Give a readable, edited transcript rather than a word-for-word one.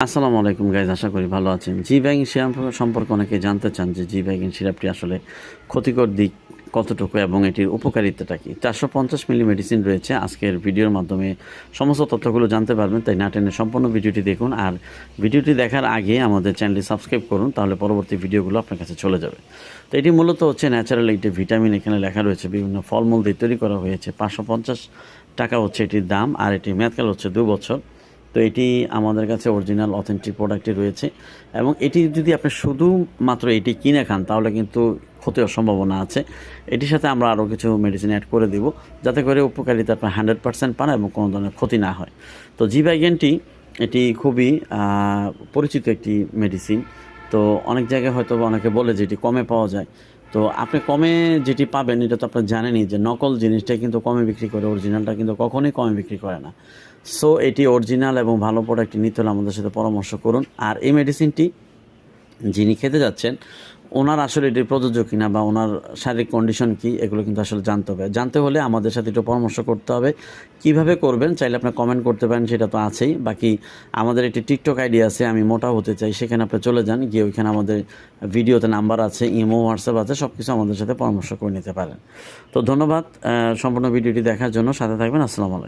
আসসালামু আলাইকুম গাইজ, আশা করি ভালো আছেন। জি ব্যাগিং সিরাপ সম্পর্কে অনেকে জানতে চান যে জি ব্যাগিং সিরাপটি আসলে ক্ষতিকর দিক কতটুকু এবং এটির উপকারিতাটা কী। 450 মিলি মেডিসিন রয়েছে। আজকের ভিডিওর মাধ্যমে সমস্ত তথ্যগুলো জানতে পারবেন, তাই না টেনে সম্পূর্ণ ভিডিওটি দেখুন। আর ভিডিওটি দেখার আগে আমাদের চ্যানেলটি সাবস্ক্রাইব করুন, তাহলে পরবর্তী ভিডিওগুলো আপনার কাছে চলে যাবে। তো এটি মূলত হচ্ছে ন্যাচারাল একটি ভিটামিন, এখানে লেখা রয়েছে বিভিন্ন ফলমূল দিয়ে তৈরি করা হয়েছে। 550 টাকা হচ্ছে এটির দাম, আর এটির মেয়াদকাল হচ্ছে 2 বছর। তো এটি আমাদের কাছে অরিজিনাল অথেন্টিক প্রোডাক্টই রয়েছে, এবং এটি যদি আপনি শুধুমাত্র এটি কিনে খান তাহলে কিন্তু ক্ষতি হওয়ার সম্ভাবনা আছে। এটির সাথে আমরা আরও কিছু মেডিসিন অ্যাড করে দিব, যাতে করে উপকারিতা আপনার 100% পান এবং কোনো ধরনের ক্ষতি না হয়। তো জিবাইগেনটি এটি খুবই পরিচিত একটি মেডিসিন। তো অনেক জায়গায় হয়তো অনেকে বলে যে এটি কমে পাওয়া যায়। তো আপনি কমে যেটি পাবেন এটা তো আপনার জানেনই যে নকল জিনিসটা কিন্তু কমে বিক্রি করে, অরিজিনালটা কিন্তু কখনোই কমে বিক্রি করে না। সো এটি অরিজিনাল এবং ভালো প্রোডাক্টটি নিতে হলে আমাদের সাথে পরামর্শ করুন। আর এই মেডিসিনটি যিনি খেতে যাচ্ছেন ওনার আসলে এটি প্রযোজ্য কিনা বা ওনার শারীরিক কন্ডিশন কী, এগুলো কিন্তু আসলে জানতে হবে। জানতে হলে আমাদের সাথে একটু পরামর্শ করতে হবে। কিভাবে করবেন চাইলে আপনি কমেন্ট করতে পারেন, সেটা তো আছেই। বাকি আমাদের একটি টিকটক আইডি আছে, আমি মোটা হতে চাই, সেখানে আপনি চলে যান, গিয়ে ওইখানে আমাদের ভিডিওতে নাম্বার আছে, ইমো, হোয়াটসঅ্যাপ আছে, সব কিছু আমাদের সাথে পরামর্শ করে নিতে পারেন। তো ধন্যবাদ সম্পূর্ণ ভিডিওটি দেখার জন্য। সাথে থাকবেন। আসসালামু আলাইকুম।